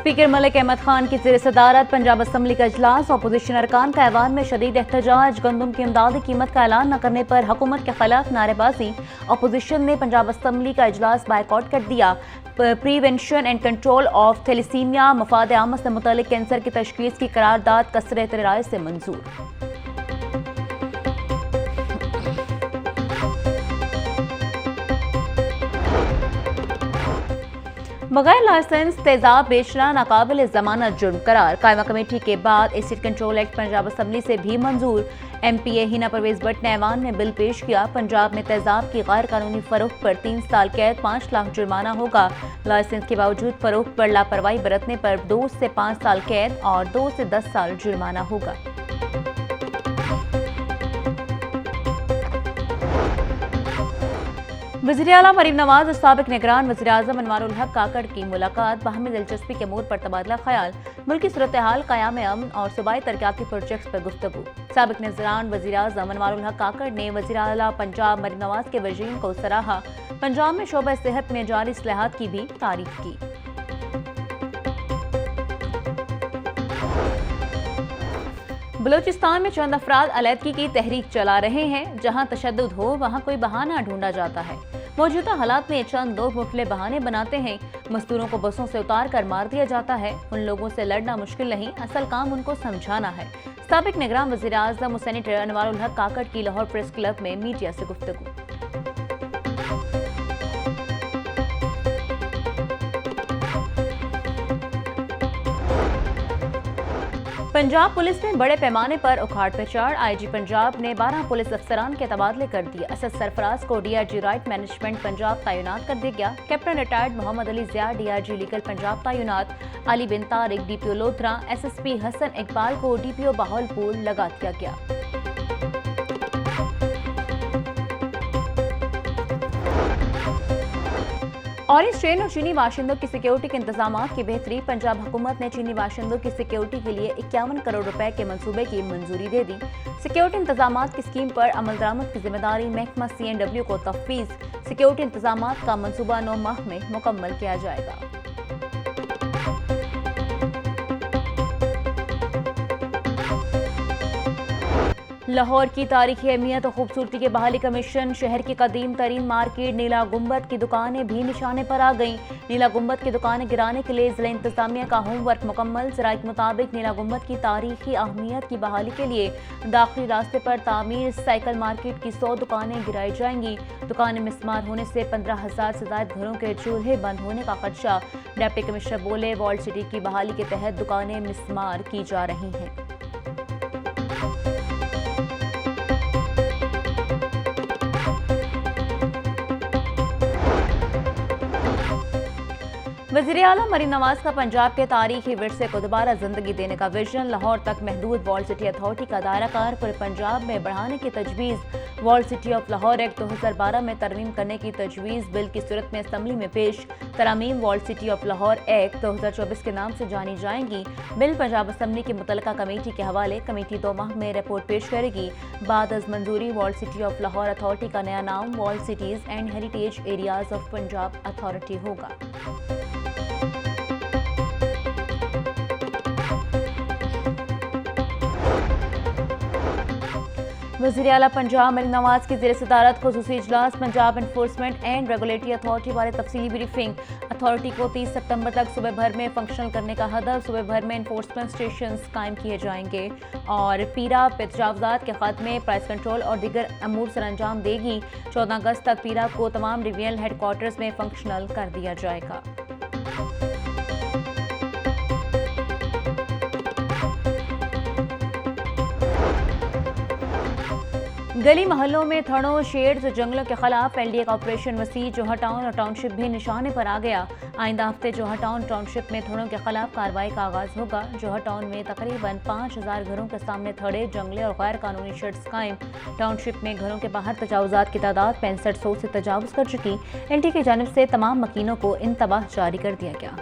Speaker Malik Ahmad Khan की ज़ेर सदारत पंजाब असम्बली का इजलास। अपोजिशन अरकान का ऐवान में शदीद एहतजाज। गंदम की इमदादी कीमत का ऐलान न करने पर हुकूमत के खिलाफ नारेबाजी। अपोजिशन ने पंजाब असम्बली का इजलास बायकॉट कर दिया। Prevention and control of thalassemia मफाद आम से मुतल्लिक कैंसर की तशखीस की करारदाद कसरत राय से मंजूर। बगैर लाइसेंस तेजाब बेचना नाकाबिल जमानत जुर्म करार। कायमा कमेटी के बाद acid control act Punjab assembly से भी मंजूर। MPA हिना परवेज भट्ट ने ऐवान में बिल पेश किया। पंजाब में तेजाब की गैर कानूनी फरोख्त पर 3 साल कैद 5 लाख जुर्माना होगा। लाइसेंस के बावजूद फरोख्त पर लापरवाही बरतने पर 2 से 5 साल कैद और 2 से 10 साल जुर्माना होगा। वज़ीर-ए-आला मरीम नवाज और साबिक निगरान वज़ीर-ए-आज़म अनवारुल हक काकड़ की मुलाकात। बाहमी दिलचस्पी के अमूर पर तबादला ख्याल। मुल्की सूरत हाल, क़याम अमन और सूबाई तरक्याती प्रोजेक्ट्स पर गुफ्तगू। साबिक निगरान वज़ीर-ए-आज़म अनवारुल हक काकड़ ने वज़ीर-ए-आला पंजाब मरीम नवाज के वज़ीर को सराहा। पंजाब में शोबा सेहत में जारी इस्लाहात की भी तारीफ की। बलूचिस्तान में चंद अफराद अलहदगी की तहरीक चला रहे हैं। जहां तशद्दुद हो वहां कोई बहाना ढूंढा जाता है। मौजूदा हालात में चंद लोग मुख्तलिफ बहाने बनाते हैं। मजदूरों को बसों से उतार कर मार दिया जाता है। उन लोगों से लड़ना मुश्किल नहीं, असल काम उनको समझाना है। साबिक निगरान वज़ीर-ए-आज़म और सेनेटर अनवारुल हक काकड़ की लाहौर प्रेस क्लब में मीडिया से गुफ्तगू। पंजाब पुलिस में बड़े पैमाने पर उखाड़ पिछाड़। IG पंजाब ने 12 पुलिस अफसरान के तबादले कर दिए। असद सरफराज को DRG राइट मैनेजमेंट पंजाब तैनात कर दिया गया। Captain retired Mohammad Ali Zia DRG legal Punjab तैनात। अली बिन तारिक DPO लोधरा। SSP हसन इकबाल को DPO बहावलपुर लगा दिया गया। ऑरेंज ट्रेन और चीनी बाशिंदों की सिक्योरिटी के इंतजाम की बेहतरी। पंजाब हुकूमत ने चीनी बाशिंदों की सिक्योरिटी के लिए 51 करोड़ रुपए के मंसूबे की मंजूरी दे दी। सिक्योरिटी इंतजाम की स्कीम पर अमल दरामद की जिम्मेदारी महकमा CNW को तफवीज। सिक्योरिटी इंतजाम का मंसूबा 9 माह में मुकम्मल किया जाएगा। लाहौर की तारीखी अहमियत और खूबसूरती के बहाली कमीशन। शहर की कदीम तरीन मार्केट नीला गुंबद की दुकानें भी निशाने पर आ गईं। नीला गुंबद की दुकानें गिराने के लिए जिला इंतजामिया का होमवर्क मुकम्मल। ज़राए के मुताबिक नीला गुंबद की तारीखी अहमियत की बहाली के लिए दाखिली रास्ते पर तामीर साइकिल मार्केट की 100 दुकानें गिराई जाएंगी। दुकानें मिस्मार होने से 15,000 से ज़ायद घरों के चूल्हे बंद होने का खदशा। डिप्टी कमिश्नर बोले, वॉल्ड सिटी की बहाली के तहत दुकानें मिस्मार की जा रही हैं। वज़ीर-ए-आला मरीम नवाज का पंजाब के तारीखी विरसे को दोबारा जिंदगी देने का विजन। लाहौर तक महदूद वॉल्ड सिटी अथॉरिटी का दायराकार पूरे पंजाब में बढ़ाने की तजवीज़। Walled city of Lahore act 2012 में तरमीम करने की तजवीज़ बिल की सूरत में असम्बली में पेश। तरामीम walled city of Lahore act 2024 के नाम से जानी जाएंगी। बिल पंजाब असम्बली की मुतल्लिका कमेटी के हवाले। कमेटी 2 माह में रिपोर्ट पेश करेगी। बाद अज मंजूरी walled city of Lahore authority का नया नाम walled cities and heritage areas of Punjab authority होगा। वज़ीर-ए-आला पंजाब मरीम नवाज की ज़ेर सदारत खुसूसी इजलास। Punjab enforcement and regulatory authority वाले तफसीली ब्रीफिंग। अथॉरिटी को 30 सितंबर तक सूबे भर में फंक्शनल करने का हदफ। सूबे भर में एनफोर्समेंट स्टेशन कायम किए जाएंगे और पीरा पे तजावुज़ात के खात्मे, प्राइस कंट्रोल और दीगर अमूर सर अंजाम देगी। 14 अगस्त तक पीरा को तमाम डिवीजनल हेडक्वार्टर्स में फंक्शनल कर दिया जाएगा। गली मोहल्लों में थड़ों, शेड्स और जंगलों के खिलाफ LDA का ऑपरेशन वसी। जोहा टाउन और टाउनशिप भी निशाने पर आ गया। आइंदा हफ्ते जोहा टाउन टाउनशिप में थड़ों के खिलाफ कार्रवाई का आगाज होगा। जोहा टाउन में तकरीबन 5,000 घरों के सामने थड़े, जंगले और गैर कानूनी शेड्स कायम। टाउनशिप में घरों के बाहर तजावुज़ात की तादाद 6500 से तजावुज़ कर चुकी। LDA की जानिब से तमाम मकीनों को इंतबाह जारी कर दिया गया।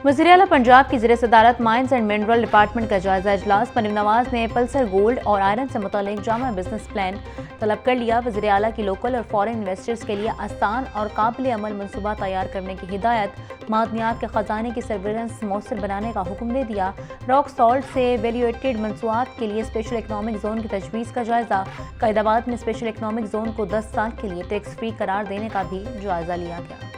वज़ीर आला पंजाब की ज़ेर सदारत माइंस एंड मिनरल डिपार्टमेंट का जायजा इजलास। मरीम नवाज ने पल्सर गोल्ड और आयरन से मुतालिक जामा बिजनेस प्लान तलब कर लिया। वज़ीर आला की लोकल और फॉरेन इन्वेस्टर्स के लिए आसान और काबिल अमल मनसूबा तैयार करने की हिदायत। मादनियात के ख़जाने की सर्विलेंस मौसर बनाने का हुक्म दे दिया। रॉक सॉल्ट से वैल्यूएटेड मनसूआत के लिए स्पेशल इकनॉमिक जोन की तजवीज़ का जायजा। कैदाबाद में स्पेशल इकनॉमिक जोन को 10 साल के लिए टैक्स फ्री करार देने का भी जायजा लिया गया।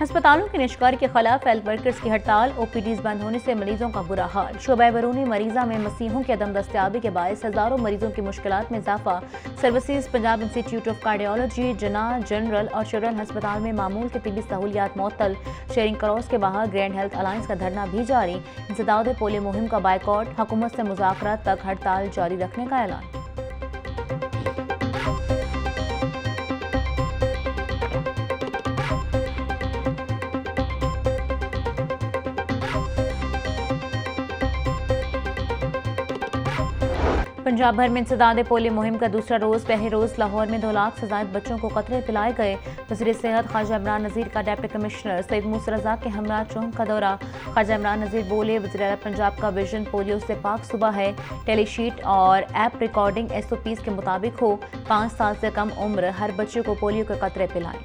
अस्पतालों के निष्कार के खिलाफ हेल्थ वर्कर्स की हड़ताल। ओपीडीज बंद होने से मरीजों का बुरा हाल। शोबा बरूनी मरीजा में मसीहों की अदम दस्तयाबी के बायस हजारों मरीजों की मुश्किलात में इजाफा। Services Punjab institute of cardiology, जना जनरल और चिल्ड्रन अस्पताल में मामूल के तिबी सहूलियात मुअत्तल। शेयरिंग क्रॉस के बाहर ग्रैंड हेल्थ अलायंस का धरना भी जारी। इंसदाद पोलियो मुहिम का बायकॉट। हुकूमत से मुज़ाकरात तक हड़ताल जारी रखने का ऐलान। पंजाब भर में इंसदाद पोलियो मुहिम का दूसरा रोज। पहले रोज लाहौर में 2 लाख से ज्यादा बच्चों को कतरे पिलाए गए। वज़ीर सेहत ख्वाजा इमरान नज़ीर का डिप्टी कमिश्नर सैयद मूसा रज़ा के हमरा चौंक का दौरा। ख्वाजा इमरान नज़ीर बोले, वज़ीर आला पंजाब का विजन पोलियो से पाक सुबह है। टेलीशीट और ऐप रिकॉर्डिंग SOPs के मुताबिक हो। 5 साल से कम उम्र हर बच्चे को पोलियो के कतरे पिलाएं।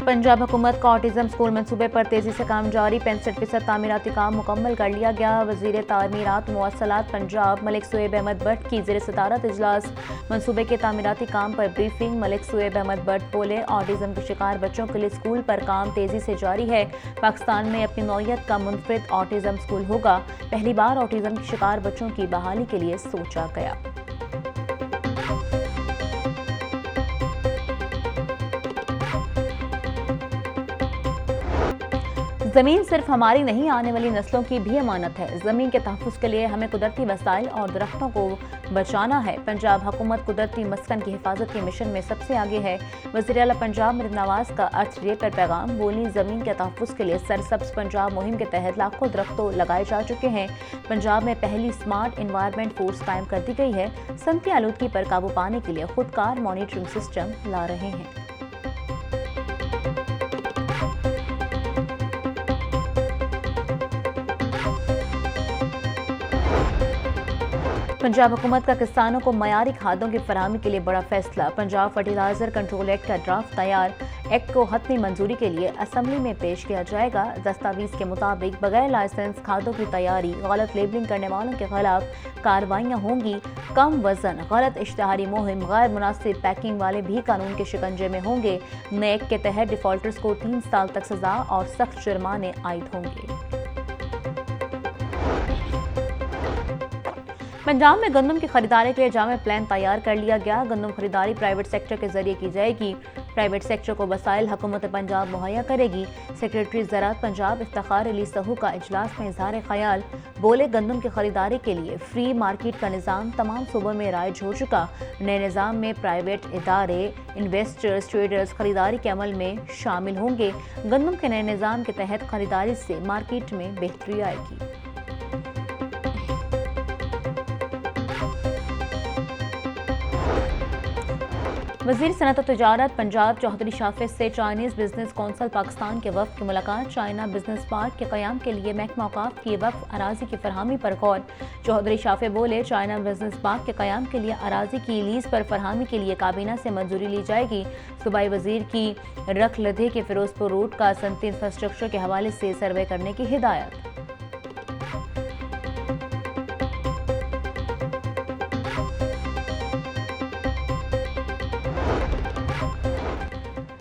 पंजाब हुकूमत का ऑटिज्म स्कूल मंसूबे पर तेजी से काम जारी। 65% तामीराती काम मुकम्मल कर लिया गया। वज़ीर तामीरात मुवासलात पंजाब मलिक सुएब अहमद भट्ट की ज़ेर सदारत इजलास। मंसूबे के तामीराती काम पर ब्रीफिंग। मलिक सुएब अहमद भट्ट बोले, ऑटिज्म के शिकार बच्चों के लिए स्कूल पर काम तेजी से जारी है। पाकिस्तान में अपनी नौयत का मुनफरिद ऑटिज्म स्कूल होगा। पहली बार ऑटिज्म के शिकार बच्चों की बहाली के लिए सोचा गया। ज़मीन सिर्फ हमारी नहीं, आने वाली नस्लों की भी अमानत है। ज़मीन के तहफ़्फ़ुज़ के लिए हमें कुदरती वसाइल और दरख्तों को बचाना है। पंजाब हुकूमत कुदरती मस्कन की हिफाजत के मिशन में सबसे आगे है। वज़ीर आला पंजाब मरीम नवाज का अर्थ डे पर पैगाम। बोली, ज़मीन के तहफ़्फ़ुज़ के लिए सरसब्ज़ पंजाब मुहिम के तहत लाखों दरख्तों लगाए जा चुके हैं। पंजाब में पहली स्मार्ट इन्वायरमेंट फोर्स कायम कर दी गई है। सनती आलूदगी पर काबू पाने के लिए खुदकार मॉनिटरिंग सिस्टम ला रहे हैं। पंजाब हुकूमत का किसानों को मयारी खादों की फराहमी के लिए बड़ा फैसला। पंजाब फर्टिलाइजर कंट्रोल एक्ट का ड्राफ्ट तैयार। एक्ट को हतमी मंजूरी के लिए असम्बली में पेश किया जाएगा। दस्तावेज के मुताबिक बगैर लाइसेंस खादों की तैयारी, गलत लेबलिंग करने वालों के खिलाफ कार्रवाइयाँ होंगी। कम वजन, गलत इश्तहारी मुहिम, गैर मुनासिब पैकिंग वाले भी कानून के शिकंजे में होंगे। नए एक्ट के तहत डिफॉल्टर्स को 3 साल तक सजा और सख्त जुर्माने आयद होंगे। पंजाब में गंदम की खरीदारी के लिए जामे प्लान तैयार कर लिया गया। गंदम खरीदारी प्राइवेट सेक्टर के जरिए की जाएगी। प्राइवेट सेक्टर को वसाइल हुकूमत पंजाब मुहैया करेगी। सेक्रेटरी ज़राअत पंजाब इफ्तिखार अली सहू का इजलास में इजहार ख्याल। बोले, गंदम की खरीदारी के लिए फ्री मार्केट का निज़ाम तमाम सूबों में राइज हो चुका। नए निज़ाम में प्राइवेट इदारे, इन्वेस्टर्स, ट्रेडर्स खरीदारी के अमल में शामिल होंगे। गंदम के नए निज़ाम के तहत खरीदारी से मार्केट में बेहतरी आएगी। वज़ीर सनअत और तिजारत पंजाब चौधरी शाफिज से चाइनीज़ बिजनेस कौंसल पाकिस्तान के वफ़द की मुलाकात। चाइना बिजनेस पार्क के क़याम के लिए महकमा औक़ाफ़ की वफ़द अराज़ी की फरहमी पर गौर। चौधरी शाफिज बोले, चाइना बिजनेस पार्क के क़याम के लिए अराज़ी की लीज़ पर फरहमी के लिए काबीना से मंजूरी ली जाएगी। सूबाई वज़ीर की रखलधे के फिरोजपुर रोड का सनती इंफ्रास्ट्रक्चर के हवाले से सर्वे करने की हिदायत।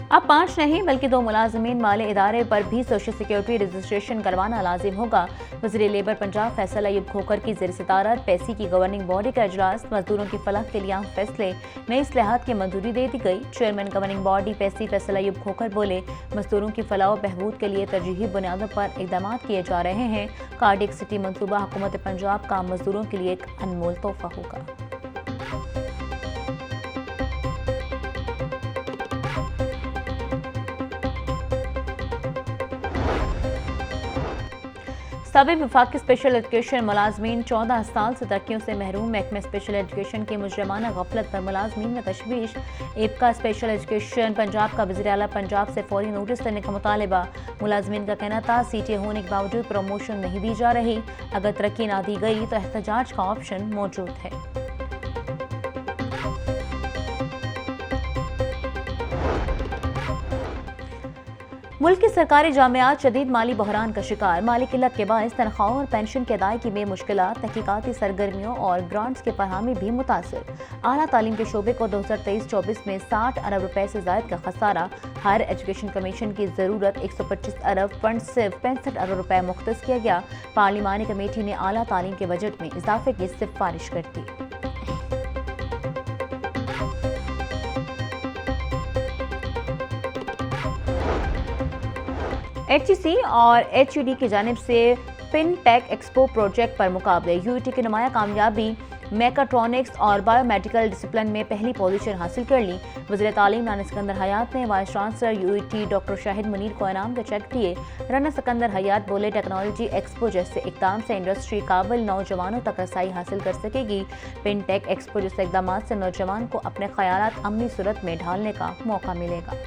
अब 5 नहीं बल्कि 2 मुलाजमीन वाले इदारे पर भी सोशल सिक्योरिटी रजिस्ट्रेशन करवाना लाजिम होगा। वज़ीर लेबर पंजाब फैसल अयूब खोखर की ज़ेर सदारत पैसी की गवर्निंग बॉडी का इजलास। मजदूरों की फलाह के लिए अहम फैसले, नई इस्लाहात की मंजूरी दे दी गई। Chairman governing body PESSI Faisal Ayub Khokhar बोले, मजदूरों की फलाह व बहबूद के लिए तरजीही बुनियादों पर इकदाम किए जा रहे हैं। कार्डियक सिटी मनसूबा हुकूमत पंजाब का मजदूरों के लिए एक अनमोल तोहफा होगा। साबिक़ वफाकी स्पेशल एजुकेशन मुलाजमीन 14 साल से तरक्कियों से महरूम। महकमे स्पेशल एजुकेशन की मुजरमाना गफलत पर मुलाजमीन में तशवीश। एपका स्पेशल एजुकेशन पंजाब का वज़ीर आला पंजाब से फौरी नोटिस देने का मुतालबा। मुलाजमीन का कहना था CTA होने के बावजूद प्रमोशन नहीं दी जा रही, अगर तरक्की ना दी गई तो एहतजाज का ऑप्शन मौजूद है। मुल्क की सरकारी जामियात शदीद माली बहरान का शिकार। माली किल्लत के बायस तनख्वाहों और पेंशन की अदायगी में मुश्किलात, तहकीकाती सरगर्मियों और ग्रांट्स की फरहमी भी मुतासर। आला तालीम के शोबे को 2023-24 में 60 अरब रुपए से ज़ायद का खसारा। हायर एजुकेशन कमीशन की ज़रूरत 125 अरब, फंड सिर्फ 65 अरब रुपए मुख्तस किया गया। पार्लिमानी कमेटी ने आला तालीम के बजट में इजाफे की सिफारिश कर दी। HEC और HUD की जानिब से फिनटेक एक्सपो प्रोजेक्ट पर मुकाबले। UET की नुमाया कामयाबी, मैकाट्रॉनिक्स और बायोमेडिकल डिसिप्लिन में पहली पोजीशन हासिल कर ली। वज़ीर तालीम राना सिकंदर हयात ने vice chancellor UET doctor Shahid Munir को इनाम के चेक दिए। राना सिकंदर हयात बोले, टेक्नोलॉजी एक्सपो जैसे इकदाम से इंडस्ट्री काबिल नौजवानों तक रसाई हासिल कर सकेगी। फिनटेक एक्सपो जैसे इकदाम से नौजवान को अपने ख्यालात अमली सूरत में ढालने का मौका मिलेगा।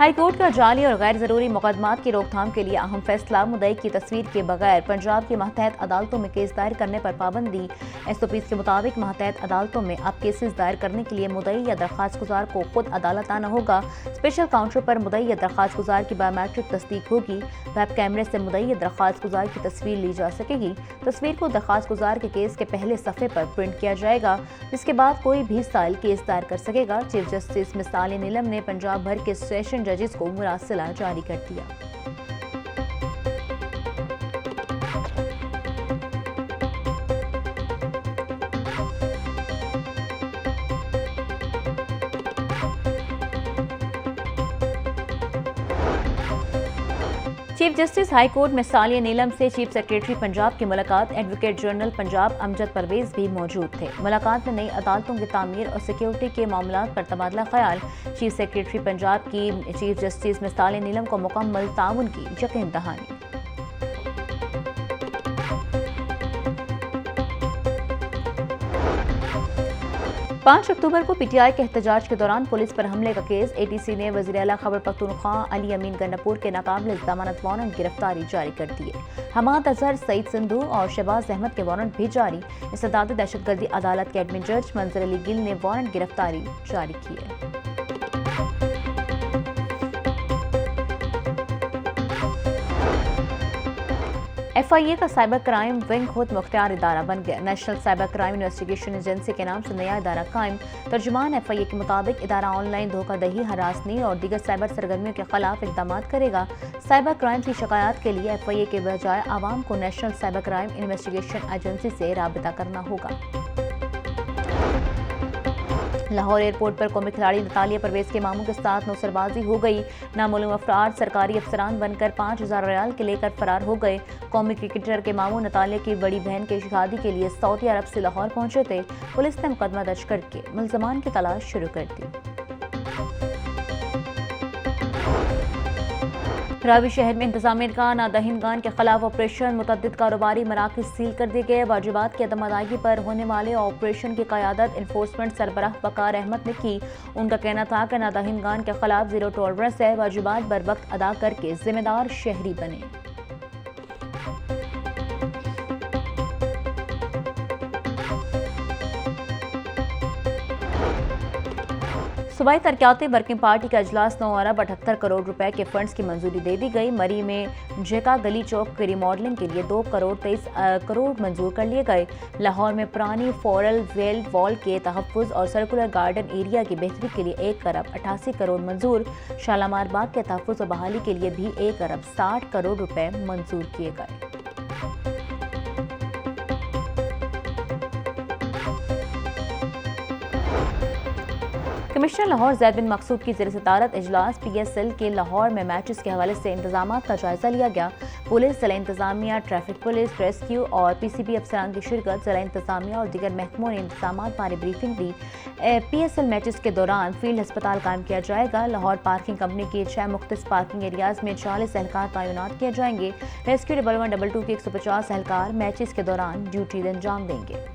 हाईकोर्ट का जाली और गैर जरूरी मुकदमात की रोकथाम के लिए अहम फैसला। मुद्दई की तस्वीर के बगैर पंजाब की मातहत अदालतों में केस दायर करने पर पाबंदी। SOPs के मुताबिक मातहत अदालतों में अब केसेस दायर करने के लिए मुद्दई या दरख्वास्त गुजार को खुद अदालत आना होगा। स्पेशल काउंटर पर मुद्दई या दरख्वास्त गुजार की बायोमेट्रिक तस्दीक होगी। वेब कैमरे से मुद्दई या दरख्वास्त गुजार की तस्वीर ली जा सकेगी। तस्वीर को दरख्वास्त गुजार के केस के पहले सफ़े पर प्रिंट किया जाएगा, जिसके बाद कोई भी साइल केस दायर कर सकेगा। चीफ जस्टिस मिसाल नीलम ने पंजाब भर के सेशन जजेस को मुरासिला जारी कर दिया। चीफ जस्टिस हाई कोर्ट में सालिया नीलम से चीफ सेक्रेटरी पंजाब की मुलाकात। एडवोकेट जनरल पंजाब अमजद परवेज भी मौजूद थे। मुलाकात में नई अदालतों की तामीर और सिक्योरिटी के मामलात पर तबादला ख्याल। चीफ सेक्रेटरी पंजाब की चीफ जस्टिस में सालिया नीलम को मुकम्मल ताउन की यकीन दहानी। 5 अक्टूबर को PTI के एहतजाज के दौरान पुलिस पर हमले का केस। ATC ने वज़ीर आला खैबर पख्तूनख्वा अली अमीन गन्नापुर के नाकाबिल जमानत वारंट गिरफ्तारी जारी कर दिए। हमाद अजहर, सईद सिंधु और शहबाज अहमद के वारंट भी जारी। इस्तेदाद दहशतगर्दी अदालत के एडमिन जज मंजर अली गिल ने वारंट गिरफ्तारी जारी की है। FIA का साइबर क्राइम विंग खुद मुख्तियार इदारा बन गया। National cyber crime investigation agency के नाम से नया इदारा कायम। तर्जुमान FIA के मुताबिक इदारा ऑनलाइन धोखाधड़ी, हरासनी और दीगर साइबर सरगर्मियों के खिलाफ इकदाम करेगा। साइबर क्राइम की शिकायत के लिए FIA के बजाय आवाम को national cyber crime investigation agency से राबिता करना होगा। लाहौर एयरपोर्ट पर कौमी खिलाड़ी नतालिया परवेज के मामू के साथ नौसरबाजी हो गई। नामालूम अफराद सरकारी अफसरान बनकर 5000 रियाल के लेकर फरार हो गए। कौमी क्रिकेटर के मामू नतालिया की बड़ी बहन की शादी के लिए सऊदी अरब से लाहौर पहुंचे थे। पुलिस ने मुकदमा दर्ज करके मुल्जमान की तलाश शुरू कर दी। रावी शहर में इंतजामिया का नादहिनगान के खिलाफ ऑपरेशन। मुतअद्दिद कारोबारी मराकज़ सील कर दिए गए। वाजिबात की अदम अदायगी पर होने वाले ऑपरेशन की क़यादत इन्फोर्समेंट सरबराह वकार अहमद ने की। उनका कहना था कि नादहिनगान के खिलाफ ज़ीरो टॉलरेंस है। वाजिबात बर वक्त अदा करके जिम्मेदार शहरी बने। सूबाई तरक्याती वर्किंग पार्टी का अजलास 9 अरब 78 करोड़ रुपए के फंड्स की मंजूरी दे दी गई। मरी में जेका गली चौक की रिमॉडलिंग के लिए 2 करोड़ 23 करोड़ मंजूर कर लिए गए। लाहौर में पुरानी फोरल वेल वॉल के तहफ़्फ़ुज़ और सर्कुलर गार्डन एरिया की बेहतरी के लिए 1 अरब 88 करोड़ मंजूर। शालामार बाग के तहफ़्फ़ुज़ और बहाली के लिए भी 1 अरब 60 करोड़ रुपए मंजूर किए गए। कमिश्नर लाहौर ज़ैद बिन मकसूद की ज़ेर सदारत इजलास PSL के लाहौर में मैचेस के हवाले से इंतजामात का जायजा लिया गया। पुलिस, जिला इंतजामिया, ट्रैफिक पुलिस, रेस्क्यू और पीसीबी अफसरान की शिरकत। जिला इंतजामिया और दीगर महकमों ने इंतजामात बारे ब्रीफिंग दी। पीएसएल मैचेस के दौरान फील्ड अस्पताल कायम किया जाएगा। लाहौर पार्किंग कंपनी के 6 मुख्तलिफ पार्किंग एरियाज में 40 एहलकार तैनात किए जाएंगे। रेस्क्यू 1122 के 150 एहलकार मैचेस के दौरान ड्यूटी अंजाम देंगे।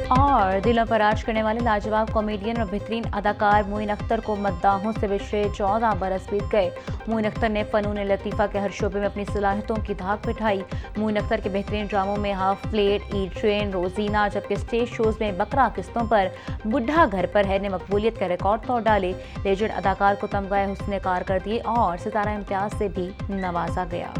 और दिलों पर राज करने वाले लाजवाब कॉमेडियन और बेहतरीन अदाकार मोइन अख्तर को मद्दाहों से पिछले 14 बरस बीत गए। मोइन अख्तर ने फनून लतीफ़ा के हर शोबे में अपनी सलाहियतों की धाक बिठाई। मोइन अख्तर के बेहतरीन ड्रामों में हाफ प्लेट, ई ट्रेन, रोजीना, जबकि स्टेज शोज में बकरा किस्तों पर बुढ़ा घर पर है ने मकबूलियत का रिकॉर्ड तोड़ डाले। लेजेंड अदाकार को तमगा हुस्न कारकर्दगी और सितारा इम्तियाज से भी नवाजा गया।